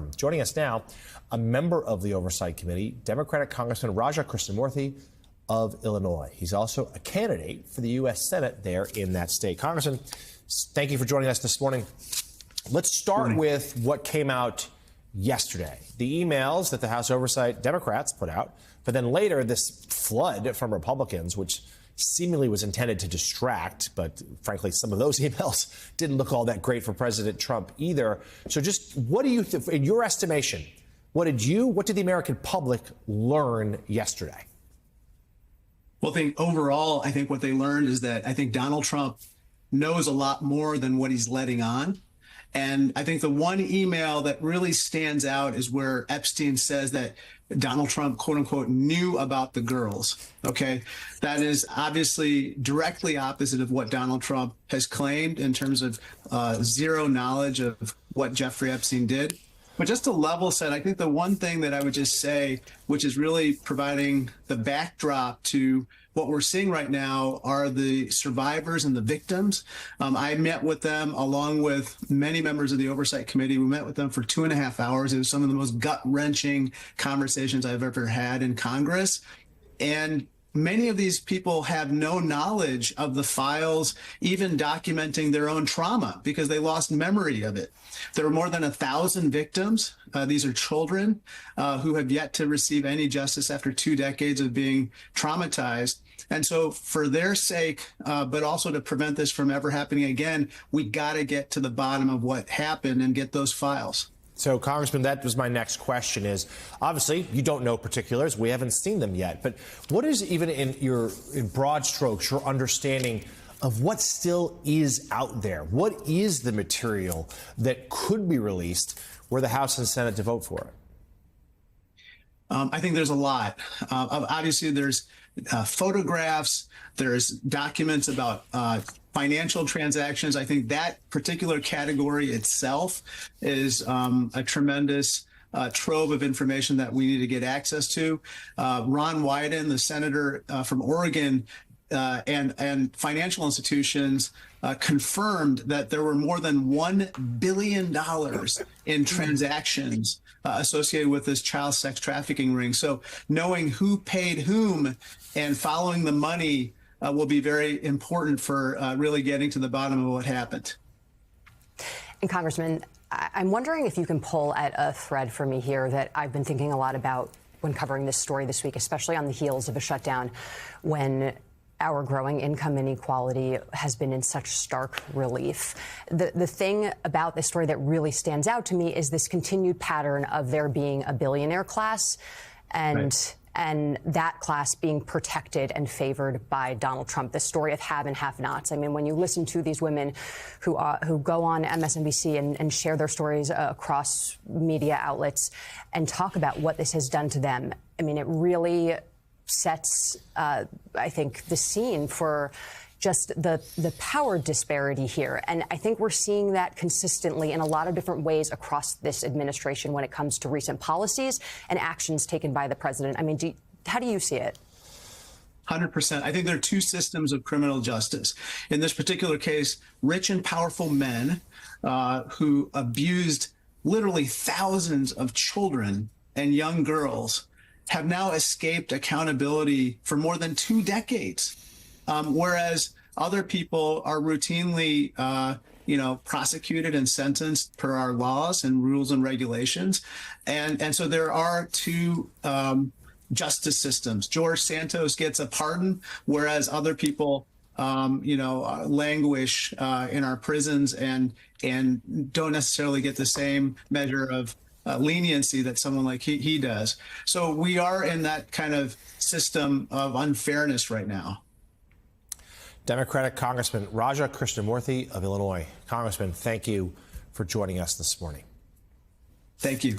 term. Joining us now, a member of the Oversight Committee, Democratic Congressman Raja Krishnamoorthi of Illinois. He's also a candidate for the U.S. Senate there in that state. Congressman, thank you for joining us this morning. Let's start with what came out yesterday. The emails that the House Oversight Democrats put out, but then later this flood from Republicans, which seemingly was intended to distract, but frankly, some of those emails didn't look all that great for President Trump either. So just what do you think, in your estimation, what did the American public learn yesterday? Well, I think what they learned is that I think Donald Trump knows a lot more than what he's letting on. And I think the one email that really stands out is where Epstein says that Donald Trump, quote unquote, knew about the girls. OK, that is obviously directly opposite of what Donald Trump has claimed in terms of zero knowledge of what Jeffrey Epstein did. But just to level set, I think the one thing that I would just say, which is really providing the backdrop to what we're seeing right now, are the survivors and the victims. I met with them along with many members of the Oversight Committee. We met with them for 2.5 hours. It was some of the most gut-wrenching conversations I've ever had in Congress. And many of these people have no knowledge of the files, even documenting their own trauma because they lost memory of it. There are more than 1,000 victims. These are children who have yet to receive any justice after 2 decades of being traumatized. And so for their sake, but also to prevent this from ever happening again, we got to get to the bottom of what happened and get those files. So, Congressman, that was my next question is, obviously, you don't know particulars. We haven't seen them yet. But what is, even in broad strokes, your understanding of what still is out there? What is the material that could be released were the House and Senate to vote for it? I think there's a lot. Obviously, there's photographs, there's documents about financial transactions. I think that particular category itself is a tremendous trove of information that we need to get access to. Ron Wyden, the senator from Oregon, and financial institutions confirmed that there were more than $1 billion in transactions associated with this child sex trafficking ring. So knowing who paid whom and following the money will be very important for really getting to the bottom of what happened. And Congressman, I'm wondering if you can pull at a thread for me here that I've been thinking a lot about when covering this story this week, especially on the heels of a shutdown when our growing income inequality has been in such stark relief. The thing about this story that really stands out to me is this continued pattern of there being a billionaire class and that class being protected and favored by Donald Trump, the story of have and have-nots. I mean, when you listen to these women who go on MSNBC and share their stories across media outlets and talk about what this has done to them, I mean, it really sets, I think, the scene for just the power disparity here. And I think we're seeing that consistently in a lot of different ways across this administration when it comes to recent policies and actions taken by the president. I mean, how do you see it? 100%. I think there are two systems of criminal justice. In this particular case, rich and powerful men who abused literally thousands of children and young girls have now escaped accountability for more than 2 decades. Whereas other people are routinely, prosecuted and sentenced per our laws and rules and regulations. And so there are two justice systems. George Santos gets a pardon, whereas other people, languish in our prisons and don't necessarily get the same measure of leniency that someone like he does. So we are in that kind of system of unfairness right now. Democratic Congressman Raja Krishnamoorthi of Illinois. Congressman, thank you for joining us this morning. Thank you.